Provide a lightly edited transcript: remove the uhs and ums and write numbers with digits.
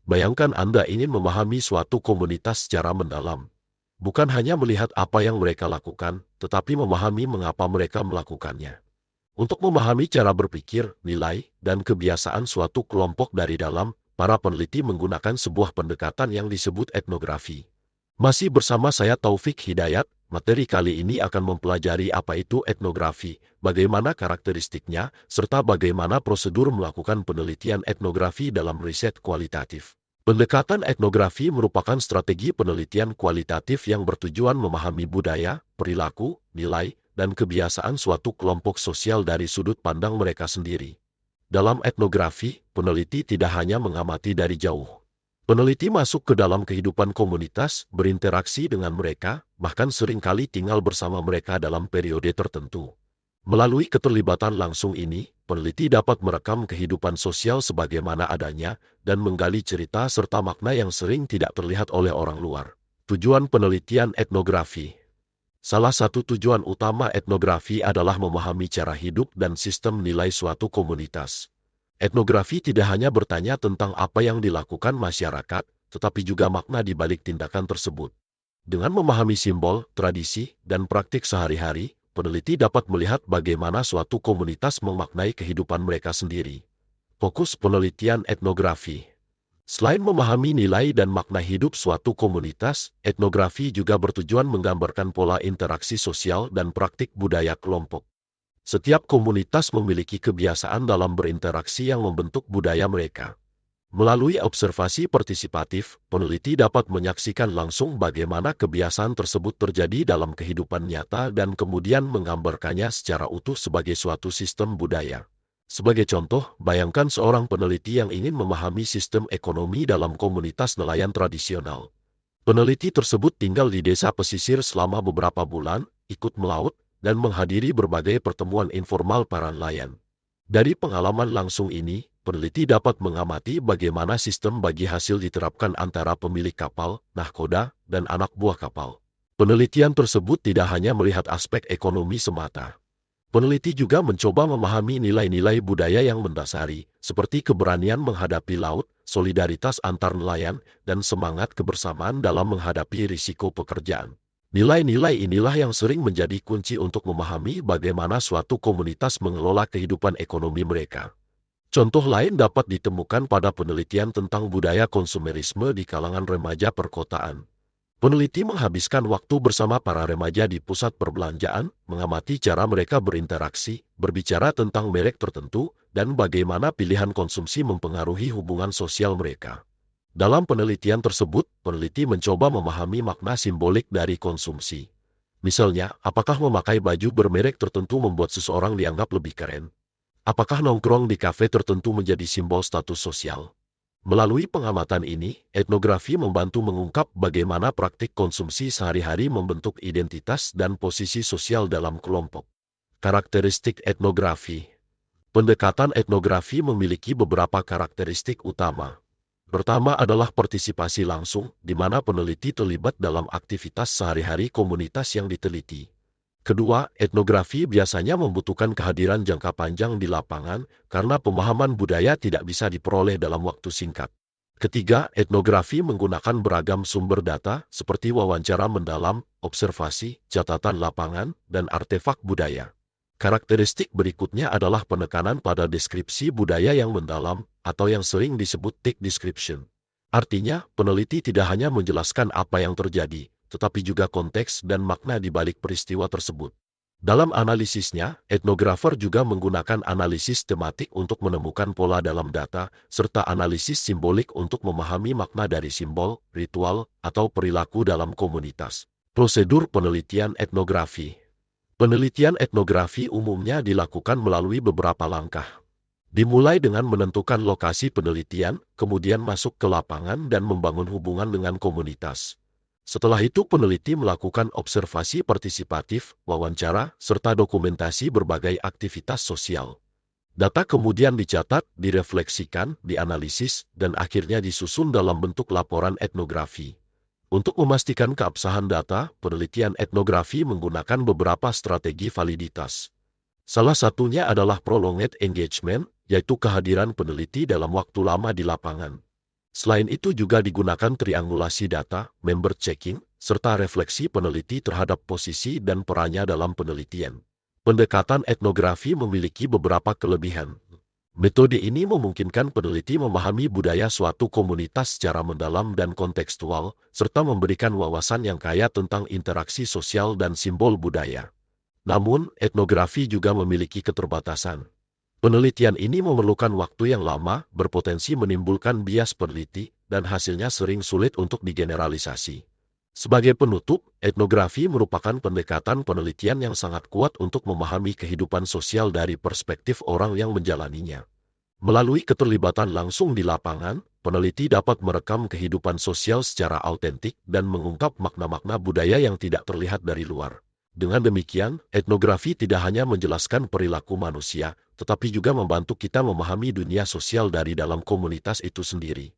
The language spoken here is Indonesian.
Bayangkan Anda ingin memahami suatu komunitas secara mendalam. Bukan hanya melihat apa yang mereka lakukan, tetapi memahami mengapa mereka melakukannya. Untuk memahami cara berpikir, nilai, dan kebiasaan suatu kelompok dari dalam, para peneliti menggunakan sebuah pendekatan yang disebut etnografi. Masih bersama saya Taufik Hidayat, materi kali ini akan mempelajari apa itu etnografi, bagaimana karakteristiknya, serta bagaimana prosedur melakukan penelitian etnografi dalam riset kualitatif. Pendekatan etnografi merupakan strategi penelitian kualitatif yang bertujuan memahami budaya, perilaku, nilai, dan kebiasaan suatu kelompok sosial dari sudut pandang mereka sendiri. Dalam etnografi, peneliti tidak hanya mengamati dari jauh. Peneliti masuk ke dalam kehidupan komunitas, berinteraksi dengan mereka, bahkan seringkali tinggal bersama mereka dalam periode tertentu. Melalui keterlibatan langsung ini, peneliti dapat merekam kehidupan sosial sebagaimana adanya, dan menggali cerita serta makna yang sering tidak terlihat oleh orang luar. Tujuan penelitian etnografi. Salah satu tujuan utama etnografi adalah memahami cara hidup dan sistem nilai suatu komunitas. Etnografi tidak hanya bertanya tentang apa yang dilakukan masyarakat, tetapi juga makna di balik tindakan tersebut. Dengan memahami simbol, tradisi, dan praktik sehari-hari, peneliti dapat melihat bagaimana suatu komunitas memaknai kehidupan mereka sendiri. Fokus penelitian etnografi. Selain memahami nilai dan makna hidup suatu komunitas, etnografi juga bertujuan menggambarkan pola interaksi sosial dan praktik budaya kelompok. Setiap komunitas memiliki kebiasaan dalam berinteraksi yang membentuk budaya mereka. Melalui observasi partisipatif, peneliti dapat menyaksikan langsung bagaimana kebiasaan tersebut terjadi dalam kehidupan nyata dan kemudian menggambarkannya secara utuh sebagai suatu sistem budaya. Sebagai contoh, bayangkan seorang peneliti yang ingin memahami sistem ekonomi dalam komunitas nelayan tradisional. Peneliti tersebut tinggal di desa pesisir selama beberapa bulan, ikut melaut, dan menghadiri berbagai pertemuan informal para nelayan. Dari pengalaman langsung ini, peneliti dapat mengamati bagaimana sistem bagi hasil diterapkan antara pemilik kapal, nahkoda, dan anak buah kapal. Penelitian tersebut tidak hanya melihat aspek ekonomi semata. Peneliti juga mencoba memahami nilai-nilai budaya yang mendasari, seperti keberanian menghadapi laut, solidaritas antar nelayan, dan semangat kebersamaan dalam menghadapi risiko pekerjaan. Nilai-nilai inilah yang sering menjadi kunci untuk memahami bagaimana suatu komunitas mengelola kehidupan ekonomi mereka. Contoh lain dapat ditemukan pada penelitian tentang budaya konsumerisme di kalangan remaja perkotaan. Peneliti menghabiskan waktu bersama para remaja di pusat perbelanjaan, mengamati cara mereka berinteraksi, berbicara tentang merek tertentu, dan bagaimana pilihan konsumsi mempengaruhi hubungan sosial mereka. Dalam penelitian tersebut, peneliti mencoba memahami makna simbolik dari konsumsi. Misalnya, apakah memakai baju bermerek tertentu membuat seseorang dianggap lebih keren? Apakah nongkrong di kafe tertentu menjadi simbol status sosial? Melalui pengamatan ini, etnografi membantu mengungkap bagaimana praktik konsumsi sehari-hari membentuk identitas dan posisi sosial dalam kelompok. Karakteristik etnografi. Pendekatan etnografi memiliki beberapa karakteristik utama. Pertama adalah partisipasi langsung, di mana peneliti terlibat dalam aktivitas sehari-hari komunitas yang diteliti. Kedua, etnografi biasanya membutuhkan kehadiran jangka panjang di lapangan karena pemahaman budaya tidak bisa diperoleh dalam waktu singkat. Ketiga, etnografi menggunakan beragam sumber data seperti wawancara mendalam, observasi, catatan lapangan, dan artefak budaya. Karakteristik berikutnya adalah penekanan pada deskripsi budaya yang mendalam atau yang sering disebut thick description. Artinya, peneliti tidak hanya menjelaskan apa yang terjadi, tetapi juga konteks dan makna di balik peristiwa tersebut. Dalam analisisnya, etnografer juga menggunakan analisis tematik untuk menemukan pola dalam data, serta analisis simbolik untuk memahami makna dari simbol, ritual, atau perilaku dalam komunitas. Prosedur penelitian etnografi. Penelitian etnografi umumnya dilakukan melalui beberapa langkah. Dimulai dengan menentukan lokasi penelitian, kemudian masuk ke lapangan dan membangun hubungan dengan komunitas. Setelah itu peneliti melakukan observasi partisipatif, wawancara, serta dokumentasi berbagai aktivitas sosial. Data kemudian dicatat, direfleksikan, dianalisis, dan akhirnya disusun dalam bentuk laporan etnografi. Untuk memastikan keabsahan data, penelitian etnografi menggunakan beberapa strategi validitas. Salah satunya adalah prolonged engagement, yaitu kehadiran peneliti dalam waktu lama di lapangan. Selain itu juga digunakan triangulasi data, member checking, serta refleksi peneliti terhadap posisi dan perannya dalam penelitian. Pendekatan etnografi memiliki beberapa kelebihan. Metode ini memungkinkan peneliti memahami budaya suatu komunitas secara mendalam dan kontekstual, serta memberikan wawasan yang kaya tentang interaksi sosial dan simbol budaya. Namun, etnografi juga memiliki keterbatasan. Penelitian ini memerlukan waktu yang lama, berpotensi menimbulkan bias peneliti, dan hasilnya sering sulit untuk digeneralisasi. Sebagai penutup, etnografi merupakan pendekatan penelitian yang sangat kuat untuk memahami kehidupan sosial dari perspektif orang yang menjalaninya. Melalui keterlibatan langsung di lapangan, peneliti dapat merekam kehidupan sosial secara autentik dan mengungkap makna-makna budaya yang tidak terlihat dari luar. Dengan demikian, etnografi tidak hanya menjelaskan perilaku manusia, tetapi juga membantu kita memahami dunia sosial dari dalam komunitas itu sendiri.